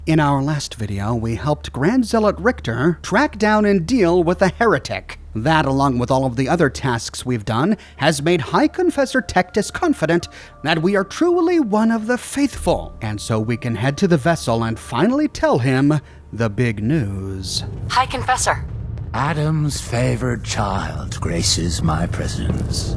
In our last video, we helped Grand Zealot Richter track down and deal with a heretic. That, along with all of the other tasks we've done, has made High Confessor Tectus confident that we are truly one of the faithful, and so we can head to the vessel and finally tell him the big news. High Confessor. Adam's favored child graces my presence.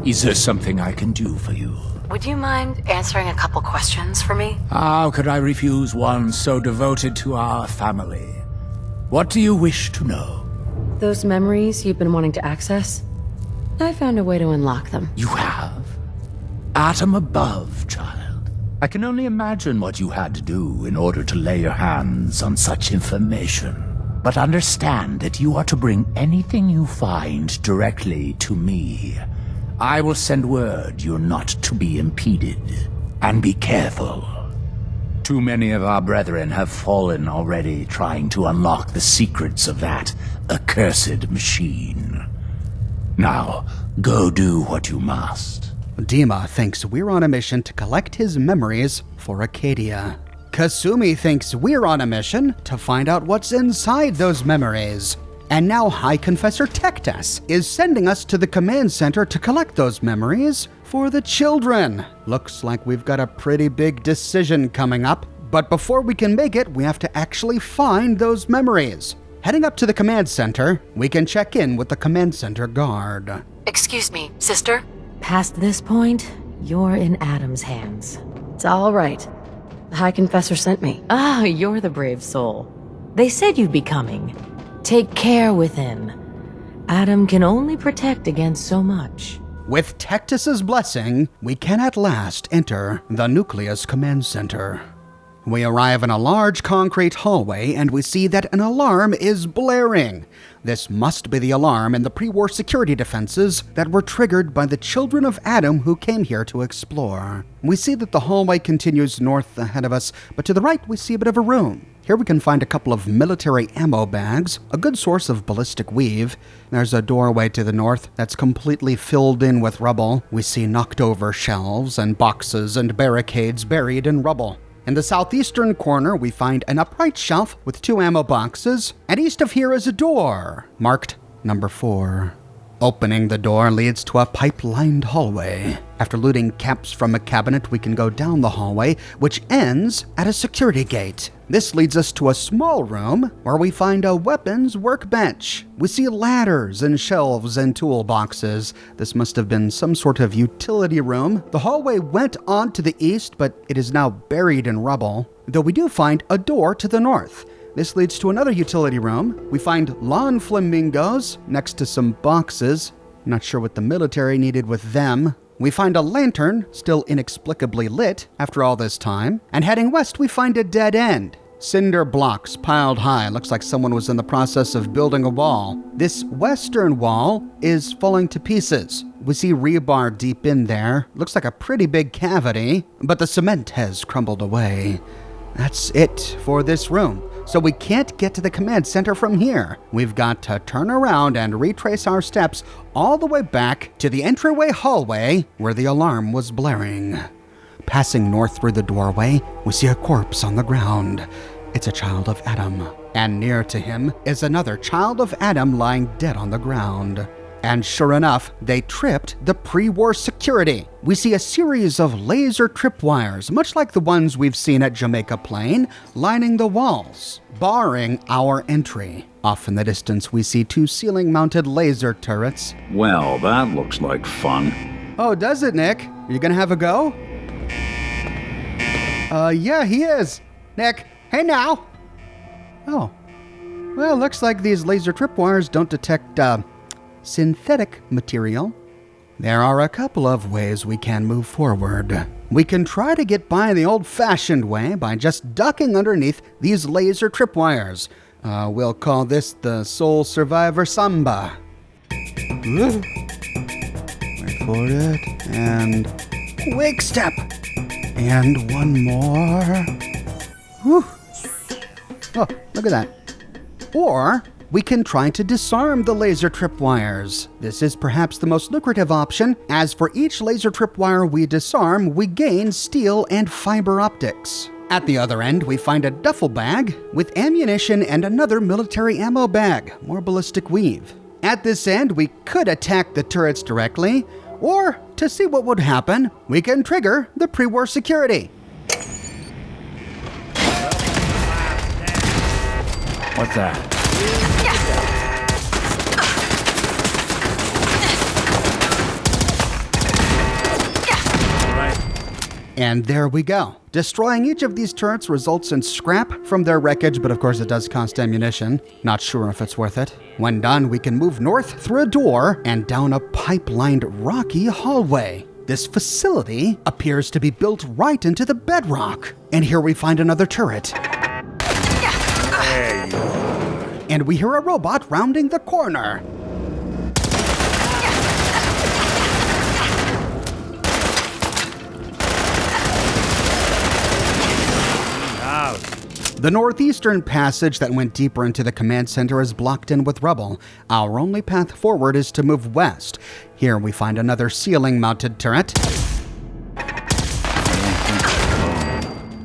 Is there something I can do for you? Would you mind answering a couple questions for me? How could I refuse one so devoted to our family? What do you wish to know? Those memories you've been wanting to access? I found a way to unlock them. You have? Atom above, child. I can only imagine what you had to do in order to lay your hands on such information. But understand that you are to bring anything you find directly to me. I will send word you're not to be impeded. And be careful. Too many of our brethren have fallen already trying to unlock the secrets of that accursed machine. Now, go do what you must. DiMA thinks we're on a mission to collect his memories for Acadia. Kasumi thinks we're on a mission to find out what's inside those memories. And now High Confessor Tectus is sending us to the command center to collect those memories for the children. Looks like we've got a pretty big decision coming up, but before we can make it, we have to actually find those memories. Heading up to the command center, we can check in with the command center guard. Excuse me, sister? Past this point, you're in Adam's hands. It's all right. The High Confessor sent me. Ah, you're the brave soul. They said you'd be coming. Take care with him. Adam can only protect against so much. With Tectus's blessing, we can at last enter the Nucleus command center. We arrive in a large concrete hallway and we see that an alarm is blaring. This must be the alarm in the pre-war security defenses that were triggered by the children of Adam who came here to explore. We see that the hallway continues north ahead of us, but to the right we see a bit of a room. Here we can find a couple of military ammo bags, a good source of ballistic weave. There's a doorway to the north that's completely filled in with rubble. We see knocked over shelves and boxes and barricades buried in rubble. In the southeastern corner, we find an upright shelf with 2 ammo boxes, and east of here is a door, marked number 4. Opening the door leads to a pipe-lined hallway. After looting caps from a cabinet, we can go down the hallway, which ends at a security gate. This leads us to a small room where we find a weapons workbench. We see ladders and shelves and toolboxes. This must have been some sort of utility room. The hallway went on to the east, but it is now buried in rubble, though we do find a door to the north. This leads to another utility room. We find lawn flamingos next to some boxes. Not sure what the military needed with them. We find a lantern, still inexplicably lit after all this time. And heading west, we find a dead end. Cinder blocks piled high. Looks like someone was in the process of building a wall. This western wall is falling to pieces. We see rebar deep in there. Looks like a pretty big cavity, but the cement has crumbled away. That's it for this room. So we can't get to the command center from here. We've got to turn around and retrace our steps all the way back to the entryway hallway where the alarm was blaring. Passing north through the doorway, we see a corpse on the ground. It's a child of Adam. And near to him is another child of Adam lying dead on the ground. And sure enough, they tripped the pre-war security. We see a series of laser tripwires, much like the ones we've seen at Jamaica Plain, lining the walls, barring our entry. Off in the distance, we see 2 ceiling-mounted laser turrets. Well, that looks like fun. Oh, does it, Nick? Are you gonna have a go? Yeah, he is. Nick, hey now! Oh. Well, looks like these laser tripwires don't detect, synthetic material. There are a couple of ways we can move forward. We can try to get by the old-fashioned way by just ducking underneath these laser tripwires. We'll call this the Soul Survivor Samba. Wait for it, and quick step. And one more. Whew. Oh, look at that. Or we can try to disarm the laser tripwires. This is perhaps the most lucrative option, as for each laser tripwire we disarm, we gain steel and fiber optics. At the other end, we find a duffel bag with ammunition and another military ammo bag, more ballistic weave. At this end, we could attack the turrets directly, or to see what would happen, we can trigger the pre-war security. What's that? And there we go. Destroying each of these turrets results in scrap from their wreckage, but of course it does cost ammunition. Not sure if it's worth it. When done, we can move north through a door and down a pipe-lined rocky hallway. This facility appears to be built right into the bedrock. And here we find another turret. And we hear a robot rounding the corner. The northeastern passage that went deeper into the command center is blocked in with rubble. Our only path forward is to move west. Here we find another ceiling-mounted turret.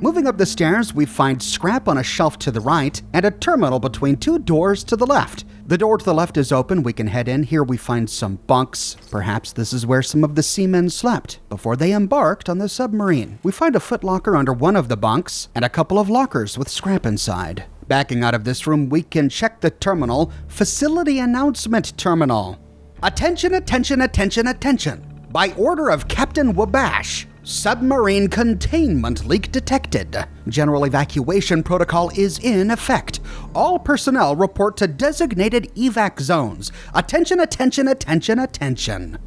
Moving up the stairs, we find scrap on a shelf to the right and a terminal between two doors to the left. The door to the left is open. We can head in. Here we find some bunks. Perhaps this is where some of the seamen slept before they embarked on the submarine. We find a footlocker under one of the bunks and a couple of lockers with scrap inside. Backing out of this room, we can check the terminal. Facility announcement terminal. Attention, attention, attention, attention. By order of Captain Wabash, submarine containment leak detected. General evacuation protocol is in effect. All personnel report to designated evac zones. Attention, attention, attention, attention.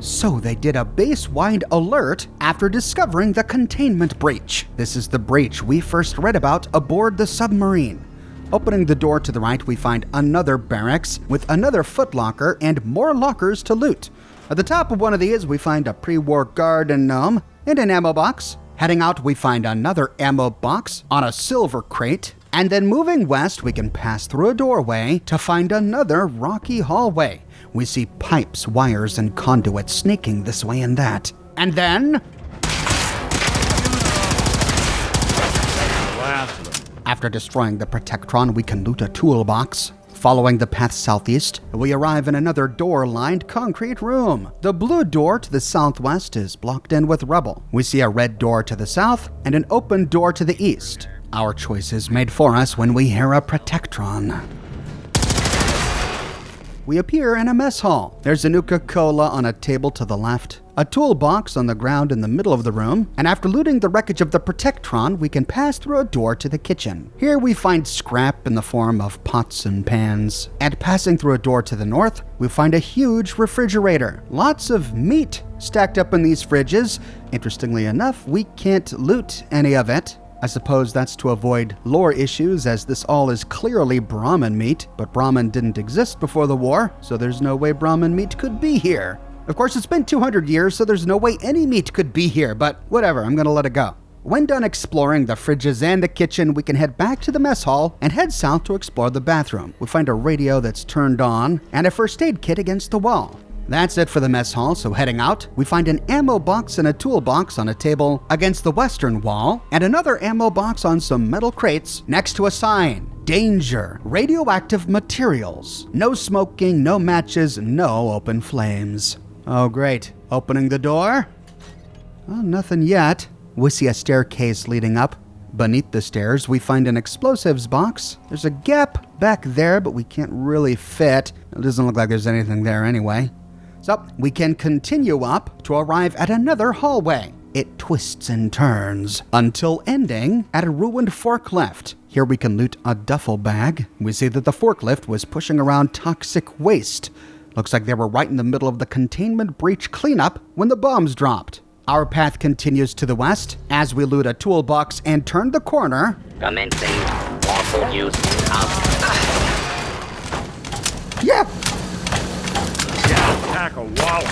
So they did a base-wide alert after discovering the containment breach. This is the breach we first read about aboard the submarine. Opening the door to the right, we find another barracks with another footlocker and more lockers to loot. At the top of one of these, we find a pre-war garden gnome and an ammo box. Heading out, we find another ammo box on a silver crate. And then moving west, we can pass through a doorway to find another rocky hallway. We see pipes, wires, and conduits snaking this way and that. And then... after destroying the Protectron, we can loot a toolbox. Following the path southeast, we arrive in another door-lined concrete room. The blue door to the southwest is blocked in with rubble. We see a red door to the south and an open door to the east. Our choice is made for us when we hear a Protectron. We appear in a mess hall. There's a Nuka-Cola on a table to the left, a toolbox on the ground in the middle of the room, and after looting the wreckage of the Protectron, we can pass through a door to the kitchen. Here we find scrap in the form of pots and pans. And passing through a door to the north, we find a huge refrigerator. Lots of meat stacked up in these fridges. Interestingly enough, we can't loot any of it. I suppose that's to avoid lore issues, as this all is clearly Brahmin meat, but Brahmin didn't exist before the war, so there's no way Brahmin meat could be here. Of course, it's been 200 years, so there's no way any meat could be here, but whatever, I'm gonna let it go. When done exploring the fridges and the kitchen, we can head back to the mess hall and head south to explore the bathroom. We find a radio that's turned on and a first aid kit against the wall. That's it for the mess hall, so heading out, we find an ammo box and a toolbox on a table against the western wall, and another ammo box on some metal crates next to a sign. Danger, radioactive materials. No smoking, no matches, no open flames. Oh great, opening the door? Oh, nothing yet. We see a staircase leading up. Beneath the stairs, we find an explosives box. There's a gap back there, but we can't really fit. It doesn't look like there's anything there anyway. So we can continue up to arrive at another hallway. It twists and turns until ending at a ruined forklift. Here we can loot a duffel bag. We see that the forklift was pushing around toxic waste. Looks like they were right in the middle of the containment breach cleanup when the bombs dropped. Our path continues to the west as we loot a toolbox and turn the corner. Commencing lawful use of... Yeah! Tackle wallet.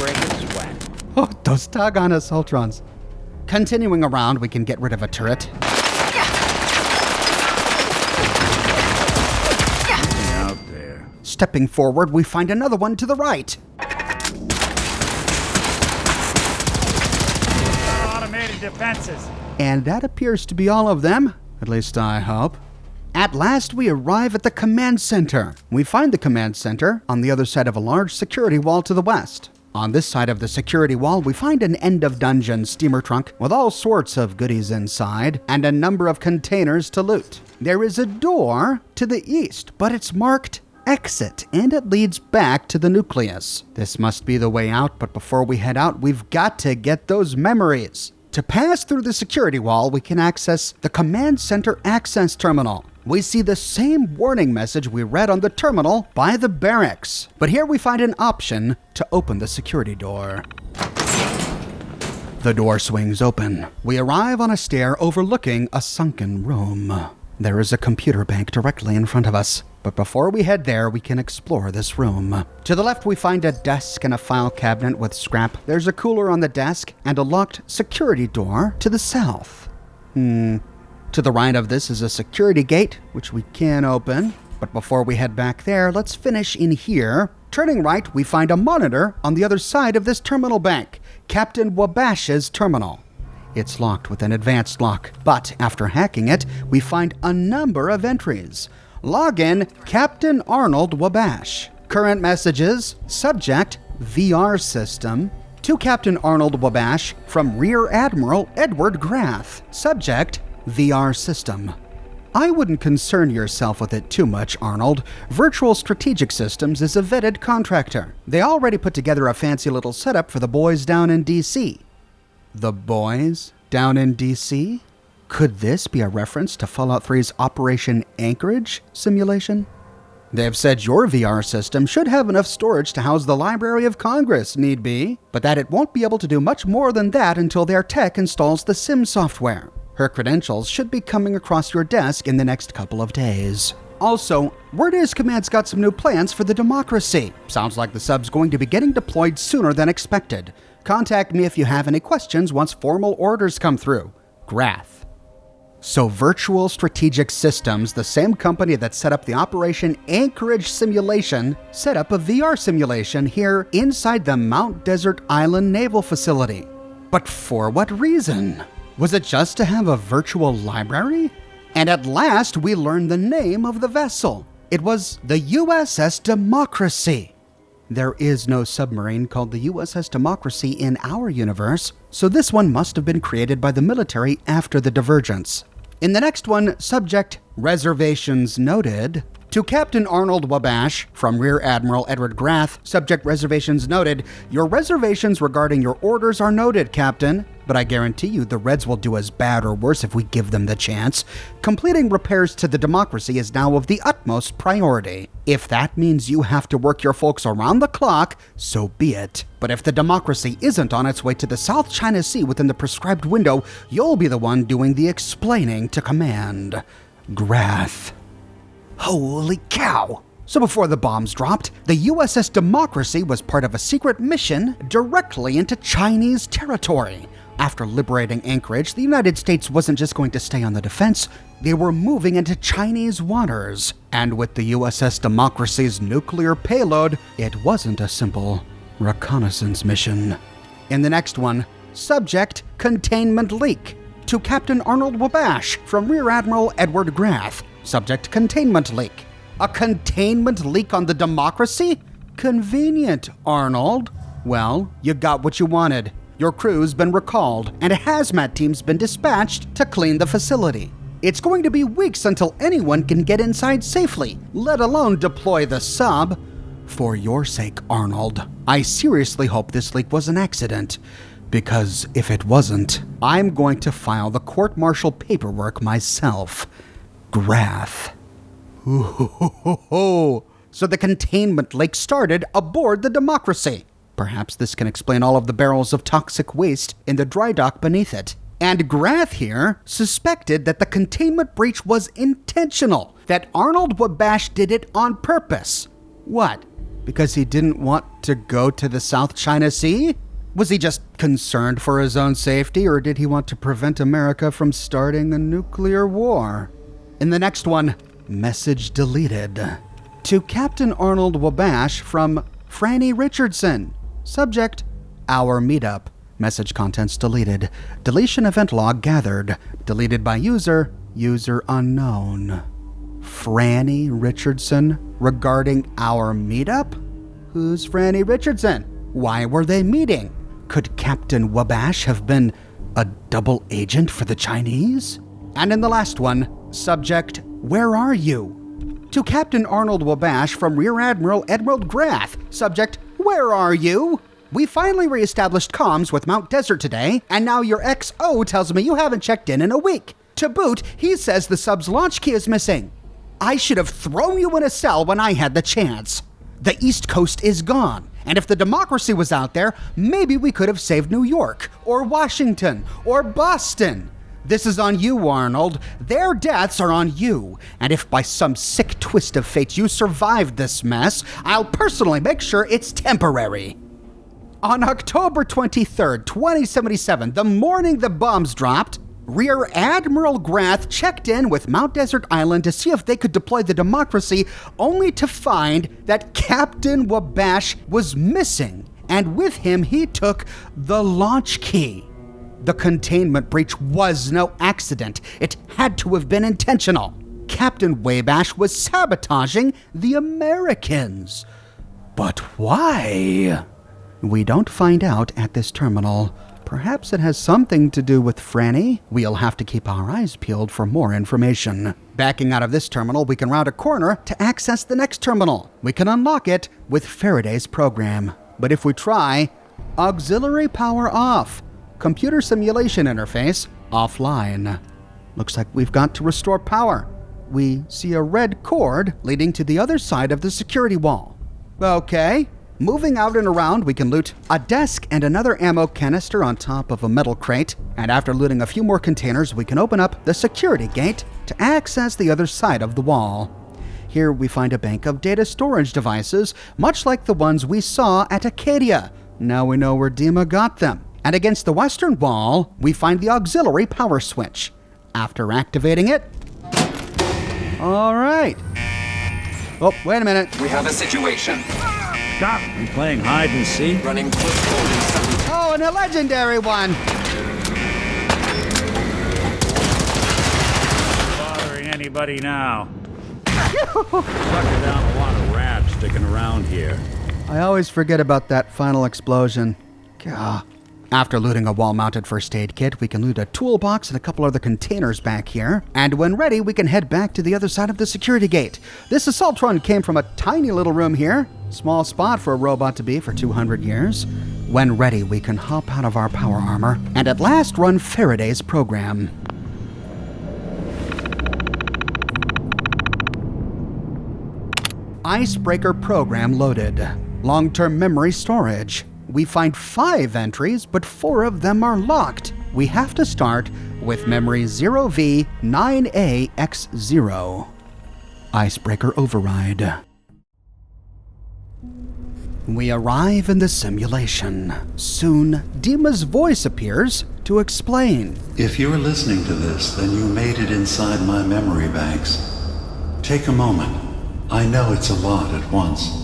breaking sweat. Oh, those doggone assaultrons. Continuing around, we can get rid of a turret. Out there. Stepping forward, we find another one to the right. defenses. And that appears to be all of them. At least I hope. At last, we arrive at the command center. We find the command center on the other side of a large security wall to the west. On this side of the security wall, we find an end-of-dungeon steamer trunk with all sorts of goodies inside and a number of containers to loot. There is a door to the east, but it's marked exit, and it leads back to the Nucleus. This must be the way out, but before we head out, we've got to get those memories. To pass through the security wall, we can access the command center access terminal. We see the same warning message we read on the terminal by the barracks. But here we find an option to open the security door. The door swings open. We arrive on a stair overlooking a sunken room. There is a computer bank directly in front of us. But before we head there, we can explore this room. To the left, we find a desk and a file cabinet with scrap. There's a cooler on the desk and a locked security door to the south. To the right of this is a security gate, which we can open. But before we head back there, let's finish in here. Turning right, we find a monitor on the other side of this terminal bank, Captain Wabash's terminal. It's locked with an advanced lock, but after hacking it, we find a number of entries. Login, Captain Arnold Wabash. Current messages, subject, VR system. To Captain Arnold Wabash from Rear Admiral Edward Grath. Subject, VR system. I wouldn't concern yourself with it too much, Arnold. Virtual Strategic Systems is a vetted contractor. They already put together a fancy little setup for the boys down in D.C. The boys down in D.C.? Could this be a reference to Fallout 3's Operation Anchorage simulation? They've said your VR system should have enough storage to house the Library of Congress, need be, but that it won't be able to do much more than that until their tech installs the sim software. Her credentials should be coming across your desk in the next couple of days. Also, word is Command's got some new plans for the democracy. Sounds like the sub's going to be getting deployed sooner than expected. Contact me if you have any questions once formal orders come through. Grath. So Virtual Strategic Systems, the same company that set up the Operation Anchorage simulation, set up a VR simulation here inside the Mount Desert Island Naval Facility. But for what reason? Was it just to have a virtual library? And at last we learned the name of the vessel. It was the USS Democracy. There is no submarine called the USS Democracy in our universe, so this one must have been created by the military after the divergence. In the next one, subject, reservations noted. To Captain Arnold Wabash, from Rear Admiral Edward Grath, subject, reservations noted. Your reservations regarding your orders are noted, Captain. But I guarantee you the Reds will do as bad or worse if we give them the chance. Completing repairs to the Democracy is now of the utmost priority. If that means you have to work your folks around the clock, so be it. But if the Democracy isn't on its way to the South China Sea within the prescribed window, you'll be the one doing the explaining to Command. Grath. Holy cow! So before the bombs dropped, the USS Democracy was part of a secret mission directly into Chinese territory. After liberating Anchorage, the United States wasn't just going to stay on the defense, they were moving into Chinese waters. And with the USS Democracy's nuclear payload, it wasn't a simple reconnaissance mission. In the next one, subject, containment leak. To Captain Arnold Wabash, from Rear Admiral Edward Grath. Subject, containment leak. A containment leak on the Democracy? Convenient, Arnold. Well, you got what you wanted. Your crew's been recalled, and a hazmat team's been dispatched to clean the facility. It's going to be weeks until anyone can get inside safely, let alone deploy the sub. For your sake, Arnold, I seriously hope this leak was an accident, because if it wasn't, I'm going to file the court-martial paperwork myself. Grath. Ooh. So the containment leak started aboard the Democracy. Perhaps this can explain all of the barrels of toxic waste in the dry dock beneath it. And Grath here suspected that the containment breach was intentional, that Arnold Wabash did it on purpose. What? Because he didn't want to go to the South China Sea? Was he just concerned for his own safety, or did he want to prevent America from starting a nuclear war? In the next one, message deleted. To Captain Arnold Wabash from Franny Richardson. Subject, our meetup. Message contents deleted. Deletion event log gathered. Deleted by user. User unknown. Franny Richardson regarding our meetup? Who's Franny Richardson? Why were they meeting? Could Captain Wabash have been a double agent for the Chinese? And in the last one, subject, where are you? To Captain Arnold Wabash from Rear Admiral Edward Grath, subject, where are you? We finally reestablished comms with Mount Desert today, and now your XO tells me you haven't checked in a week. To boot, he says the sub's launch key is missing. I should have thrown you in a cell when I had the chance. The East Coast is gone, and if the democracy was out there, maybe we could have saved New York, or Washington, or Boston. This is on you, Arnold. Their deaths are on you, and if by some sick twist of fate you survived this mess, I'll personally make sure it's temporary. On October 23rd, 2077, the morning the bombs dropped, Rear Admiral Grath checked in with Mount Desert Island to see if they could deploy the democracy, only to find that Captain Wabash was missing, and with him he took the launch key. The containment breach was no accident. It had to have been intentional. Captain Wabash was sabotaging the Americans. But why? We don't find out at this terminal. Perhaps it has something to do with Franny. We'll have to keep our eyes peeled for more information. Backing out of this terminal, we can round a corner to access the next terminal. We can unlock it with Faraday's program. But if we try, auxiliary power off. Computer simulation interface offline. Looks like we've got to restore power. We see a red cord leading to the other side of the security wall. Okay. Moving out and around, we can loot a desk and another ammo canister on top of a metal crate. And after looting a few more containers, we can open up the security gate to access the other side of the wall. Here we find a bank of data storage devices, much like the ones we saw at Acadia. Now we know where DiMA got them. And against the western wall, we find the auxiliary power switch. After activating it... All right. Oh, wait a minute. We have a situation. Stop! I'm playing hide and seek. Running close quarters. Oh, and a legendary one. Bothering anybody now. Sucking down a lot of rats sticking around here. I always forget about that final explosion. Gah. After looting a wall-mounted first aid kit, we can loot a toolbox and a couple other containers back here. And when ready, we can head back to the other side of the security gate. This assault run came from a tiny little room here. Small spot for a robot to be for 200 years. When ready, we can hop out of our power armor and at last run Faraday's program. Icebreaker program loaded. Long-term memory storage. We find 5 entries, but 4 of them are locked. We have to start with memory 0V9AX0. Icebreaker override. We arrive in the simulation. Soon, DiMA's voice appears to explain. If you're listening to this, then you made it inside my memory banks. Take a moment. I know it's a lot at once.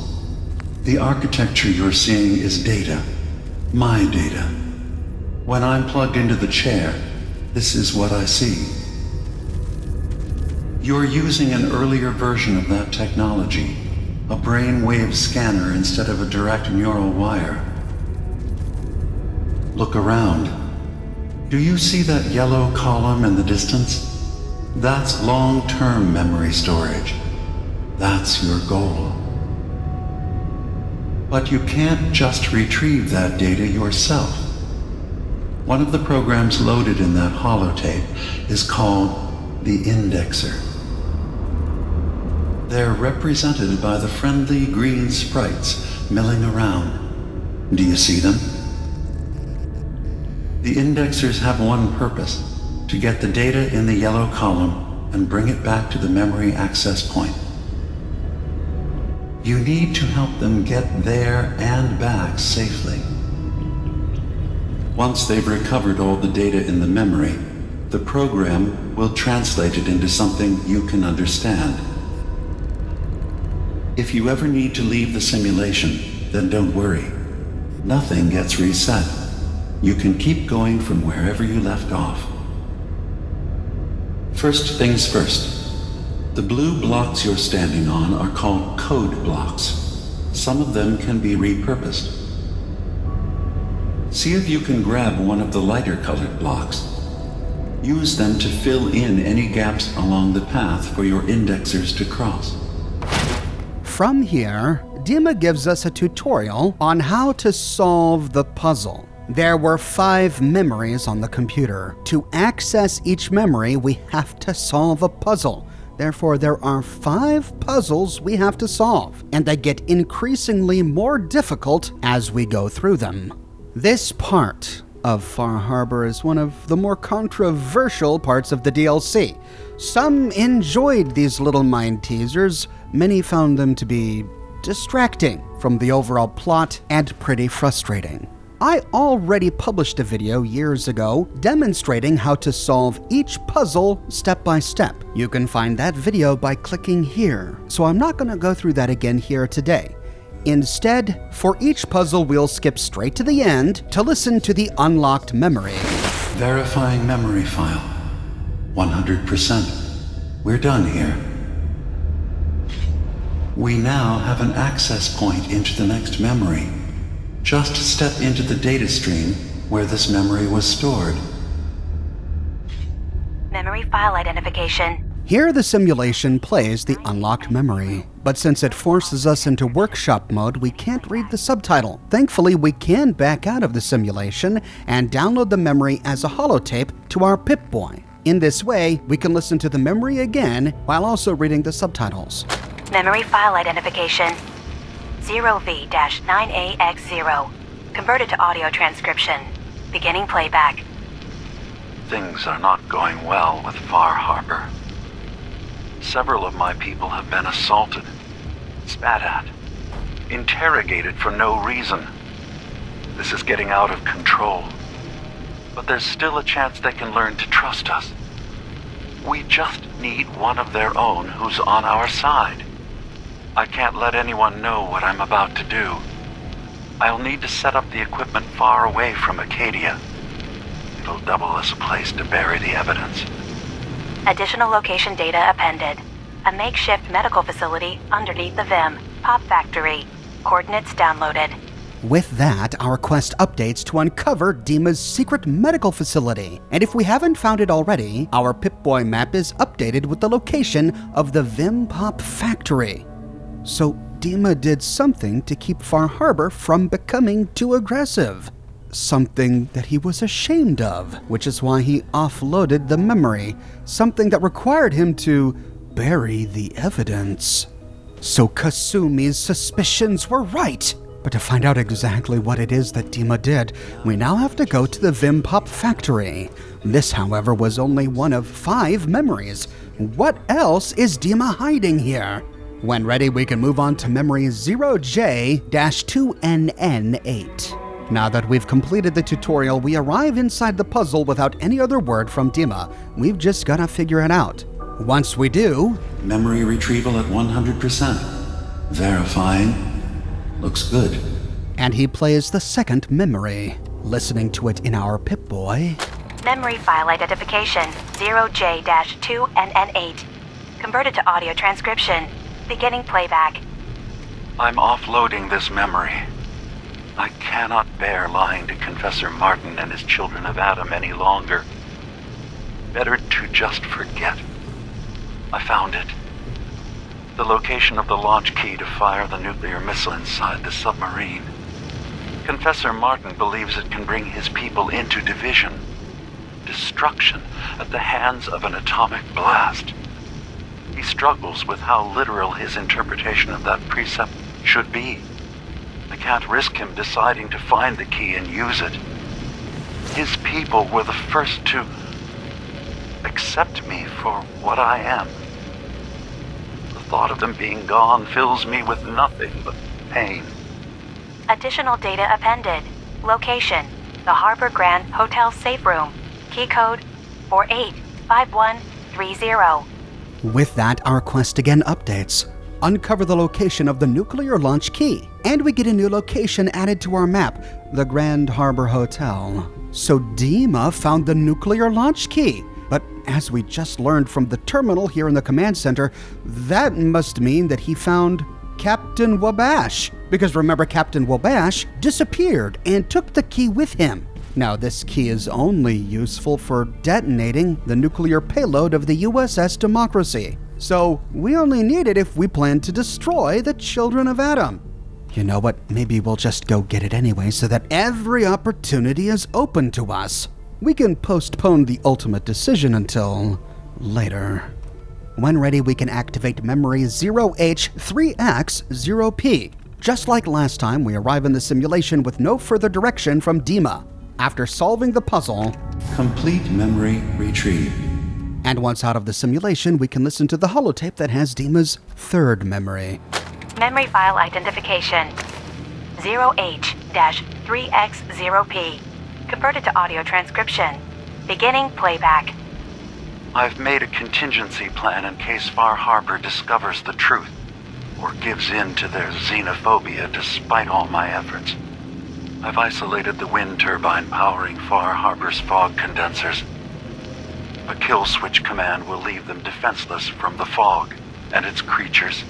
The architecture you're seeing is data. My data. When I'm plugged into the chair, this is what I see. You're using an earlier version of that technology, a brainwave scanner instead of a direct neural wire. Look around. Do you see that yellow column in the distance? That's long-term memory storage. That's your goal. But you can't just retrieve that data yourself. One of the programs loaded in that holotape is called the indexer. They're represented by the friendly green sprites milling around. Do you see them? The indexers have one purpose: to get the data in the yellow column and bring it back to the memory access point. You need to help them get there and back safely. Once they've recovered all the data in the memory, the program will translate it into something you can understand. If you ever need to leave the simulation, then don't worry. Nothing gets reset. You can keep going from wherever you left off. First things first. The blue blocks you're standing on are called code blocks. Some of them can be repurposed. See if you can grab one of the lighter colored blocks. Use them to fill in any gaps along the path for your indexers to cross. From here, DiMA gives us a tutorial on how to solve the puzzle. There were 5 memories on the computer. To access each memory, we have to solve a puzzle. Therefore, there are 5 puzzles we have to solve, and they get increasingly more difficult as we go through them. This part of Far Harbor is one of the more controversial parts of the DLC. Some enjoyed these little mind teasers, many found them to be distracting from the overall plot and pretty frustrating. I already published a video years ago demonstrating how to solve each puzzle step by step. You can find that video by clicking here, so I'm not going to go through that again here today. Instead, for each puzzle, we'll skip straight to the end to listen to the unlocked memory. Verifying memory file. 100%. We're done here. We now have an access point into the next memory. Just step into the data stream where this memory was stored. Memory file identification. Here the simulation plays the unlocked memory, but since it forces us into workshop mode, we can't read the subtitle. Thankfully, we can back out of the simulation and download the memory as a holotape to our Pip-Boy. In this way, we can listen to the memory again while also reading the subtitles. Memory file identification 0V-9AX0. Converted to audio transcription. Beginning playback. Things are not going well with Far Harbor. Several of my people have been assaulted, spat at, interrogated for no reason. This is getting out of control. But there's still a chance they can learn to trust us. We just need one of their own who's on our side. I can't let anyone know what I'm about to do. I'll need to set up the equipment far away from Acadia. It'll double as a place to bury the evidence. Additional location data appended. A makeshift medical facility underneath the VIM. Pop factory. Coordinates downloaded. With that, our quest updates to uncover DiMA's secret medical facility. And if we haven't found it already, our Pip-Boy map is updated with the location of the VIM Pop factory. So DiMA did something to keep Far Harbor from becoming too aggressive. Something that he was ashamed of, which is why he offloaded the memory, something that required him to bury the evidence. So Kasumi's suspicions were right. But to find out exactly what it is that DiMA did, we now have to go to the VIM Pop factory. This, however, was only one of 5 memories. What else is DiMA hiding here? When ready, we can move on to memory 0J-2NN8. Now that we've completed the tutorial, we arrive inside the puzzle without any other word from DiMA. We've just got to figure it out. Once we do... Memory retrieval at 100%. Verifying. Looks good. And he plays the second memory. Listening to it in our Pip-Boy... Memory file identification 0J-2NN8. Converted to audio transcription. Beginning playback. I'm offloading this memory. I cannot bear lying to Confessor Martin and his children of Adam any longer. Better to just forget. I found it. The location of the launch key to fire the nuclear missile inside the submarine. Confessor Martin believes it can bring his people into division, destruction at the hands of an atomic blast. He struggles with how literal his interpretation of that precept should be. I can't risk him deciding to find the key and use it. His people were the first to accept me for what I am. The thought of them being gone fills me with nothing but pain. Additional data appended. Location: the Harbor Grand Hotel safe room. Key code 485130. With that, our quest again updates. uncover the location of the nuclear launch key, and we get a new location added to our map, the Grand Harbor Hotel. So DiMA found the nuclear launch key. But as we just learned from the terminal here in the command center, that must mean that he found Captain Wabash. Because remember, Captain Wabash disappeared and took the key with him. Now, this key is only useful for detonating the nuclear payload of the USS Democracy. So we only need it if we plan to destroy the children of Adam. You know what? Maybe we'll just go get it anyway so that every opportunity is open to us. We can postpone the ultimate decision until later. When ready, we can activate memory 0H3X0P. Just like last time, we arrive in the simulation with no further direction from DiMA. After solving the puzzle, Complete memory retrieved. and once out of the simulation, we can listen to the holotape that has DiMA's third memory. Memory file identification 0H-3X0P. Converted to audio transcription. Beginning playback. I've made a contingency plan in case Far Harbor discovers the truth, or gives in to their xenophobia despite all my efforts. I've isolated the wind turbine powering Far Harbor's fog condensers. A kill switch command will leave them defenseless from the fog and its creatures.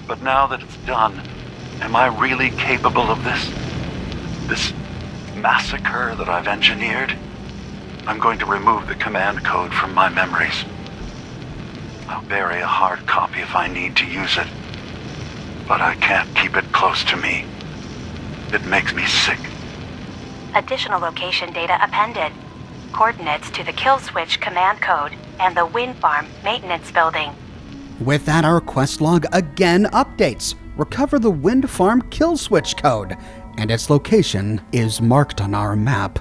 But now that it's done, am I really capable of this? This massacre that I've engineered? I'm going to remove the command code from my memories. I'll bury a hard copy if I need to use it. But I can't keep it close to me. It makes me sick. Additional location data appended. Coordinates to the kill switch command code and the wind farm maintenance building. With that, our quest log again updates. Recover the wind farm kill switch code, and its location is marked on our map.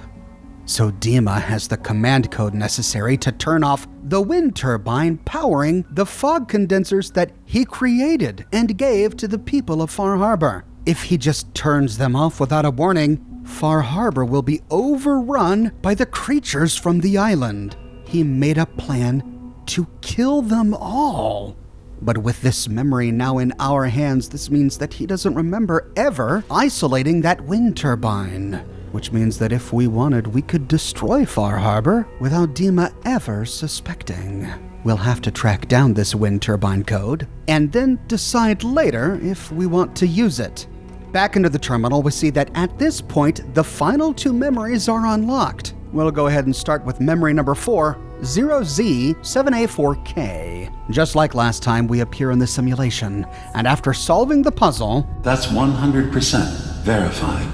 So DiMA has the command code necessary to turn off the wind turbine powering the fog condensers that he created and gave to the people of Far Harbor. If he just turns them off without a warning, Far Harbor will be overrun by the creatures from the island. He made a plan to kill them all. But with this memory now in our hands, this means that he doesn't remember ever isolating that wind turbine. Which means that if we wanted, we could destroy Far Harbor without DiMA ever suspecting. We'll have to track down this wind turbine code, and then decide later if we want to use it. Back into the terminal, we see that at this point, the final two memories are unlocked. We'll go ahead and start with memory number 4, 0Z7A4K. Just like last time, we appear in the simulation, and after solving the puzzle... That's 100% verified.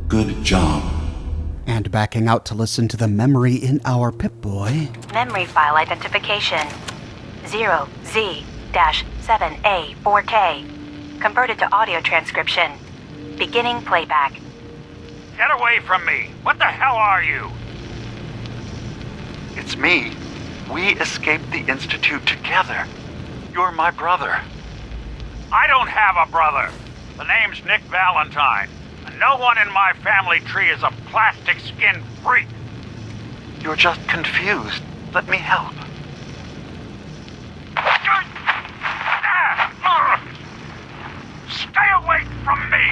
Good job. And backing out to listen to the memory in our Pip-Boy. Memory file identification 0Z-7A4K. Converted to audio transcription. Beginning playback. Get away from me! What the hell are you? It's me. We escaped the Institute together. You're my brother. I don't have a brother. The name's Nick Valentine. And no one in my family tree is a plastic skin freak. You're just confused. Let me help. Stay away from me!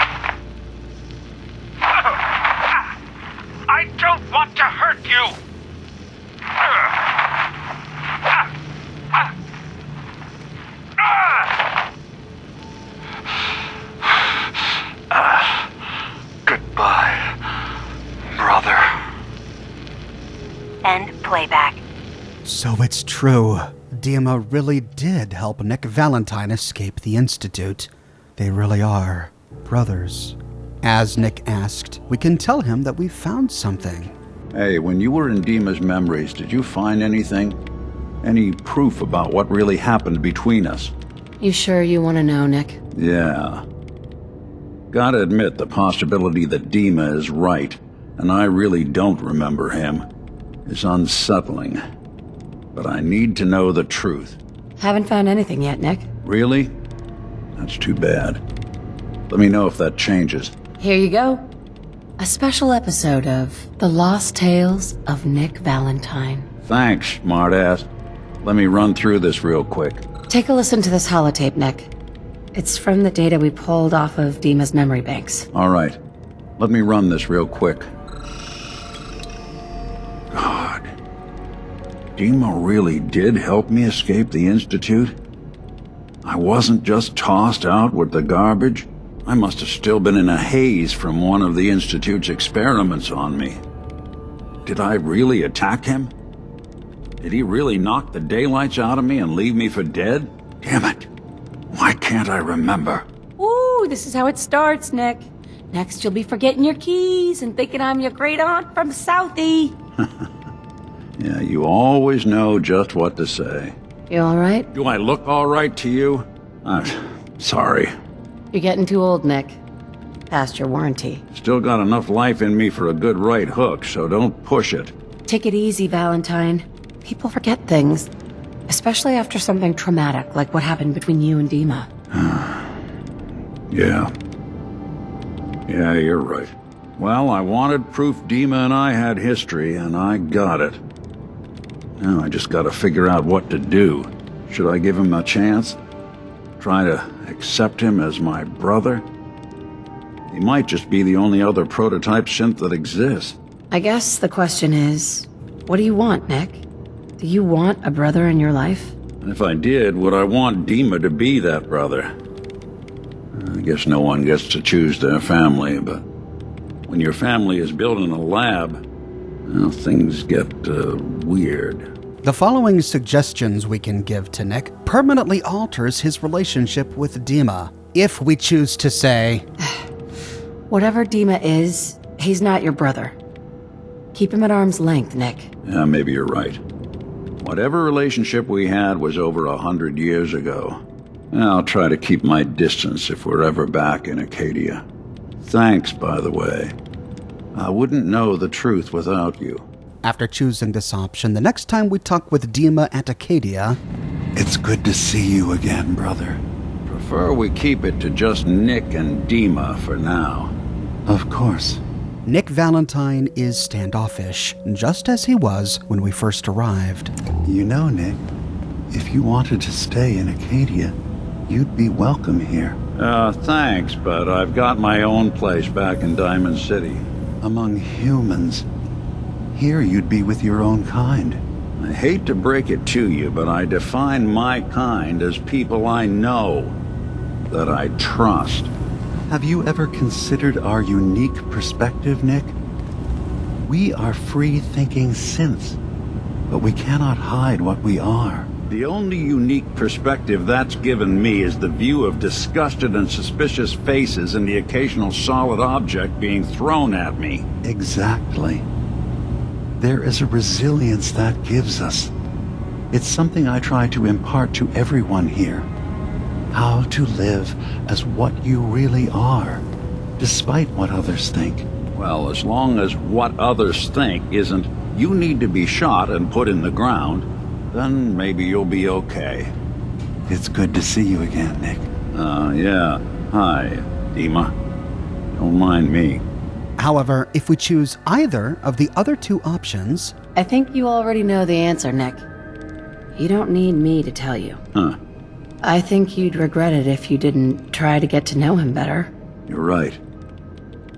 I don't want to hurt you! Goodbye, brother. End playback. So it's true. DiMA really did help Nick Valentine escape the Institute. They really are brothers. As Nick asked, we can tell him that we found something. Hey, when you were in DiMA's memories, did you find anything? Any proof about what really happened between us? You sure you want to know, Nick? Yeah. Gotta admit, the possibility that DiMA is right, and I really don't remember him, is unsettling. But I need to know the truth. Haven't found anything yet, Nick. Really? That's too bad. Let me know if that changes. Here you go. A special episode of The Lost Tales of Nick Valentine. Thanks, smartass. Let me run through this real quick. Take a listen to this holotape, Nick. It's from the data we pulled off of DiMA's memory banks. All right. Let me run this real quick. God. DiMA really did help me escape the Institute? I wasn't just tossed out with the garbage. I must have still been in a haze from one of the Institute's experiments on me. Did I really attack him? Did he really knock the daylights out of me and leave me for dead? Damn it. Why can't I remember? Ooh, this is how it starts, Nick. Next you'll be forgetting your keys and thinking I'm your great aunt from Southie. Yeah, you always know just what to say. You alright? Do I look all right to you? Sorry. You're getting too old, Nick. Past your warranty. Still got enough life in me for a good right hook, so don't push it. Take it easy, Valentine. People forget things. Especially after something traumatic, like what happened between you and DiMA. Yeah. Yeah, you're right. Well, I wanted proof DiMA and I had history, and I got it. Now I just gotta figure out what to do. Should I give him a chance? Try to accept him as my brother? He might just be the only other prototype synth that exists. I guess the question is, what do you want, Nick? Do you want a brother in your life? If I did, would I want DiMA to be that brother? I guess no one gets to choose their family, but when your family is built in a lab, well, things get weird. The following suggestions we can give to Nick permanently alters his relationship with DiMA. If we choose to say, whatever DiMA is, he's not your brother. Keep him at arm's length, Nick. Yeah, maybe you're right. Whatever relationship we had was over 100 years ago. I'll try to keep my distance if we're ever back in Acadia. Thanks, by the way. I wouldn't know the truth without you. After choosing this option, the next time we talk with DiMA at Acadia... It's good to see you again, brother. Prefer we keep it to just Nick and DiMA for now. Of course. Nick Valentine is standoffish, just as he was when we first arrived. You know, Nick, if you wanted to stay in Acadia, you'd be welcome here. Thanks, but I've got my own place back in Diamond City. Among humans. Here you'd be with your own kind. I hate to break it to you, but I define my kind as people I know, that I trust. Have you ever considered our unique perspective, Nick? We are free-thinking synths, but we cannot hide what we are. The only unique perspective that's given me is the view of disgusted and suspicious faces and the occasional solid object being thrown at me. Exactly. There is a resilience that gives us. It's something I try to impart to everyone here. How to live as what you really are, despite what others think. Well, as long as what others think isn't, you need to be shot and put in the ground, then maybe you'll be okay. It's good to see you again, Nick. Yeah. Hi, DiMA. Don't mind me. However, if we choose either of the other two options... I think you already know the answer, Nick. You don't need me to tell you. Huh. I think you'd regret it if you didn't try to get to know him better. You're right.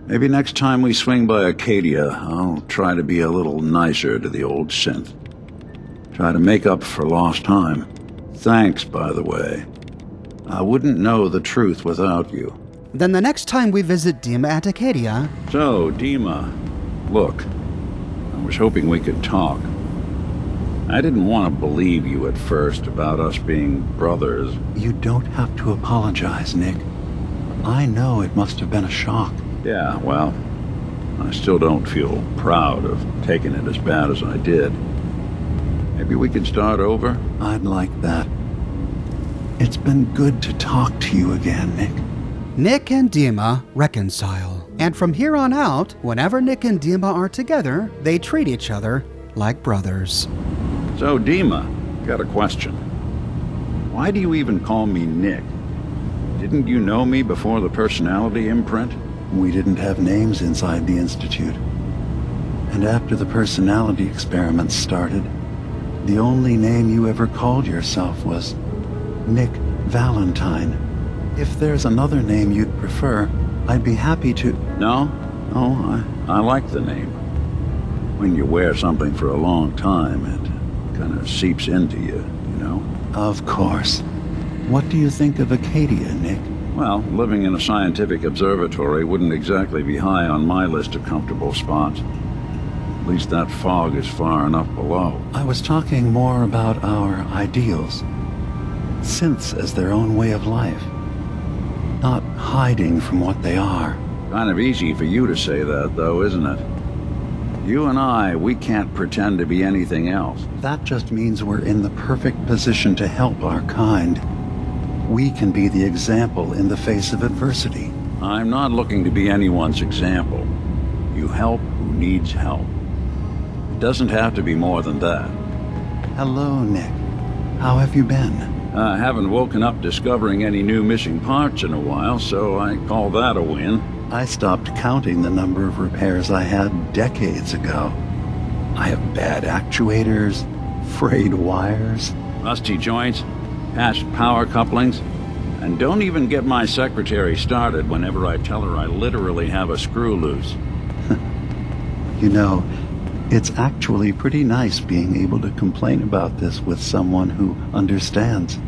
Maybe next time we swing by Acadia, I'll try to be a little nicer to the old synth. Try to make up for lost time. Thanks, by the way. I wouldn't know the truth without you. Then the next time we visit DiMA at Acadia... So, DiMA, look, I was hoping we could talk. I didn't want to believe you at first about us being brothers. You don't have to apologize, Nick. I know it must have been a shock. Yeah, well, I still don't feel proud of taking it as bad as I did. Maybe we could start over? I'd like that. It's been good to talk to you again, Nick. Nick and DiMA reconcile. And from here on out, whenever Nick and DiMA are together, they treat each other like brothers. So, DiMA, got a question. Why do you even call me Nick? Didn't you know me before the personality imprint? We didn't have names inside the Institute. And after the personality experiments started, the only name you ever called yourself was Nick Valentine. If there's another name you'd prefer, I'd be happy to... No, I like the name. When you wear something for a long time, it kind of seeps into you, you know? Of course. What do you think of Acadia, Nick? Well, living in a scientific observatory wouldn't exactly be high on my list of comfortable spots. At least that fog is far enough below. I was talking more about our ideals. Synths as their own way of life. Not hiding from what they are. Kind of easy for you to say that, though, isn't it? You and I, we can't pretend to be anything else. That just means we're in the perfect position to help our kind. We can be the example in the face of adversity. I'm not looking to be anyone's example. You help who needs help. It doesn't have to be more than that. Hello, Nick. How have you been? I haven't woken up discovering any new missing parts in a while, so I call that a win. I stopped counting the number of repairs I had decades ago. I have bad actuators, frayed wires. Rusty joints, patched power couplings, and don't even get my secretary started whenever I tell her I literally have a screw loose. You know, it's actually pretty nice being able to complain about this with someone who understands.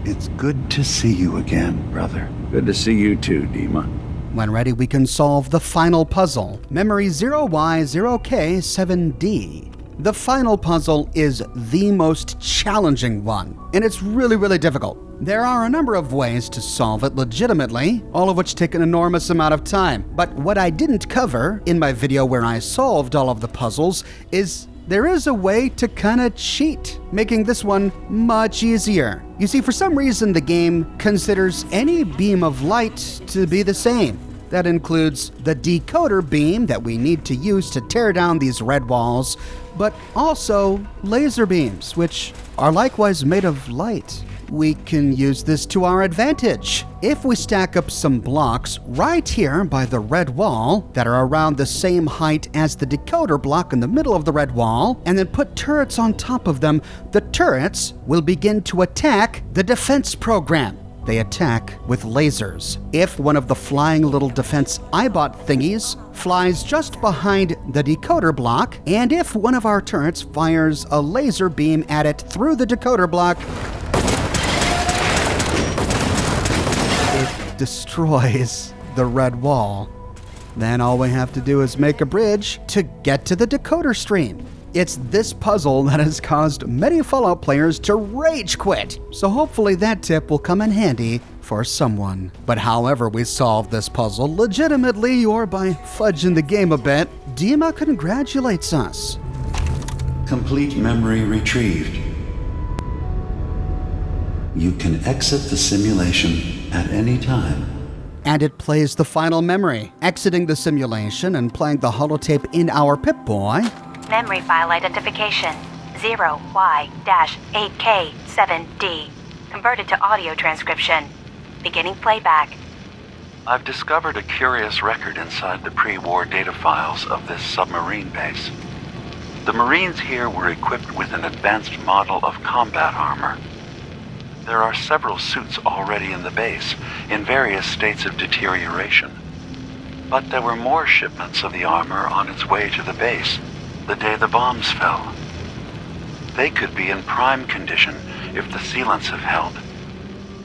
It's good to see you again, brother. Good to see you too, DiMA. When ready, we can solve the final puzzle, Memory 0Y0K7D. The final puzzle is the most challenging one, and it's really difficult. There are a number of ways to solve it legitimately, all of which take an enormous amount of time. But what I didn't cover in my video where I solved all of the puzzles is there is a way to kinda cheat, making this one much easier. You see, for some reason the game considers any beam of light to be the same. That includes the decoder beam that we need to use to tear down these red walls, but also laser beams, which are likewise made of light. We can use this to our advantage. If we stack up some blocks right here by the red wall that are around the same height as the decoder block in the middle of the red wall, and then put turrets on top of them, the turrets will begin to attack the defense program. They attack with lasers. If one of the flying little defense eyebot thingies flies just behind the decoder block, and if one of our turrets fires a laser beam at it through the decoder block, it destroys the red wall. Then all we have to do is make a bridge to get to the decoder stream. It's this puzzle that has caused many Fallout players to rage quit, so hopefully that tip will come in handy for someone. But however we solve this puzzle, legitimately or by fudging the game a bit, DiMA congratulates us. Complete memory retrieved. You can exit the simulation at any time. And it plays the final memory, exiting the simulation and playing the holotape in our Pip-Boy. Memory file identification 0Y-8K7D. Converted to audio transcription. Beginning playback. I've discovered a curious record inside the pre-war data files of this submarine base. The Marines here were equipped with an advanced model of combat armor. There are several suits already in the base, in various states of deterioration. But there were more shipments of the armor on its way to the base the day the bombs fell. They could be in prime condition if the sealants have held.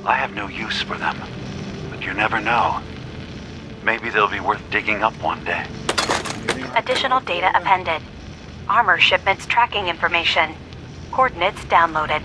I have no use for them, but you never know. Maybe they'll be worth digging up one day. Additional data appended. Armor shipments tracking information. Coordinates downloaded.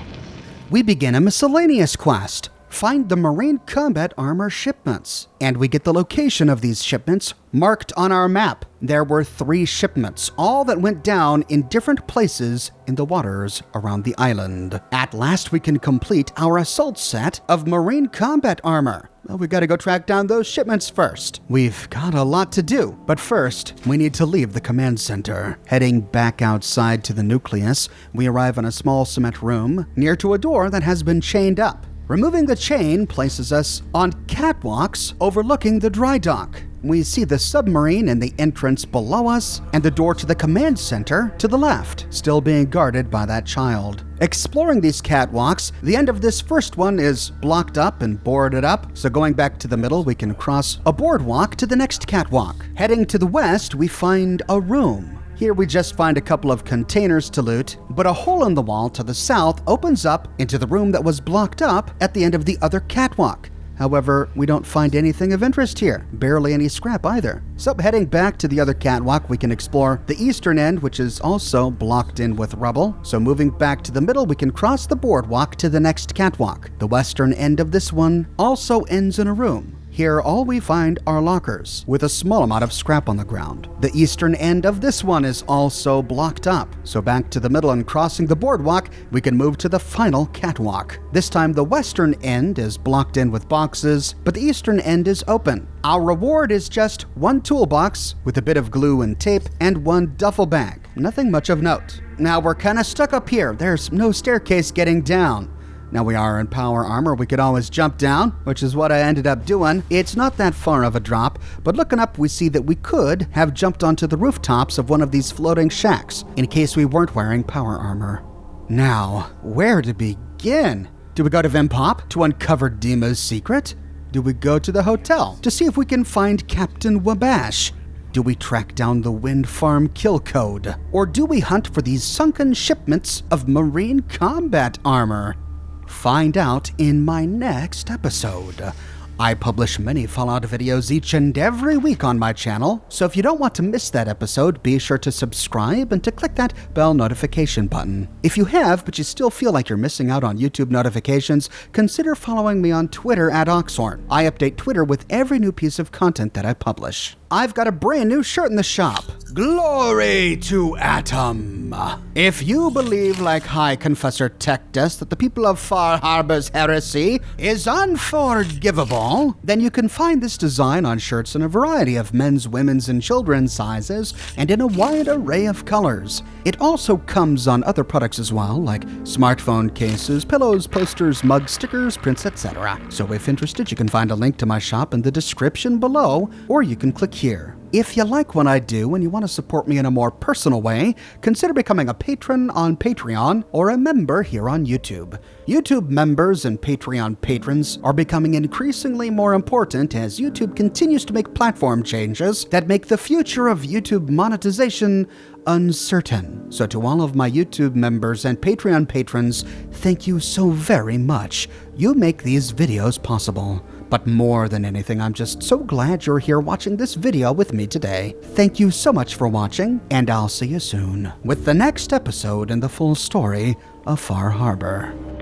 We begin a miscellaneous quest. Find the Marine combat armor shipments. And we get the location of these shipments marked on our map. There were 3 shipments, all that went down in different places in the waters around the island. At last we can complete our assault set of Marine combat armor. Well, we gotta go track down those shipments first. We've got a lot to do, but first, we need to leave the command center. Heading back outside to the Nucleus, we arrive in a small cement room near to a door that has been chained up. Removing the chain places us on catwalks overlooking the dry dock. we see the submarine in the entrance below us, and the door to the command center to the left, still being guarded by that child. Exploring these catwalks, the end of this first one is blocked up and boarded up, so going back to the middle, we can cross a boardwalk to the next catwalk. Heading to the west, we find a room. Here we just find a couple of containers to loot, but a hole in the wall to the south opens up into the room that was blocked up at the end of the other catwalk. However, we don't find anything of interest here, barely any scrap either. So heading back to the other catwalk, we can explore the eastern end, which is also blocked in with rubble. So moving back to the middle, we can cross the boardwalk to the next catwalk. The western end of this one also ends in a room. Here, all we find are lockers, with a small amount of scrap on the ground. The eastern end of this one is also blocked up. So back to the middle and crossing the boardwalk, we can move to the final catwalk. This time, the western end is blocked in with boxes, but the eastern end is open. Our reward is just one toolbox with a bit of glue and tape and one duffel bag. Nothing much of note. Now we're kind of stuck up here. There's no staircase getting down. Now we are in power armor, we could always jump down, which is what I ended up doing. It's not that far of a drop, but looking up we see that we could have jumped onto the rooftops of one of these floating shacks, in case we weren't wearing power armor. Now, where to begin? Do we go to Vimpop to uncover DiMA's secret? Do we go to the hotel to see if we can find Captain Wabash? Do we track down the wind farm kill code? Or do we hunt for these sunken shipments of marine combat armor? Find out in my next episode. I publish many Fallout videos each and every week on my channel, so if you don't want to miss that episode, be sure to subscribe and to click that bell notification button. If you have, but you still feel like you're missing out on YouTube notifications, consider following me on Twitter at Oxhorn. I update Twitter with every new piece of content that I publish. I've got a brand new shirt in the shop. Glory to Atom! If you believe, like High Confessor Tectus, that the people of Far Harbor's heresy is unforgivable, then you can find this design on shirts in a variety of men's, women's, and children's sizes, and in a wide array of colors. It also comes on other products as well, like smartphone cases, pillows, posters, mugs, stickers, prints, etc. So if interested, you can find a link to my shop in the description below, or you can click here. If you like what I do and you want to support me in a more personal way, consider becoming a patron on Patreon or a member here on YouTube. YouTube members and Patreon patrons are becoming increasingly more important as YouTube continues to make platform changes that make the future of YouTube monetization uncertain. So to all of my YouTube members and Patreon patrons, thank you so very much. You make these videos possible. But more than anything, I'm just so glad you're here watching this video with me today. Thank you so much for watching, and I'll see you soon with the next episode in the full story of Far Harbor.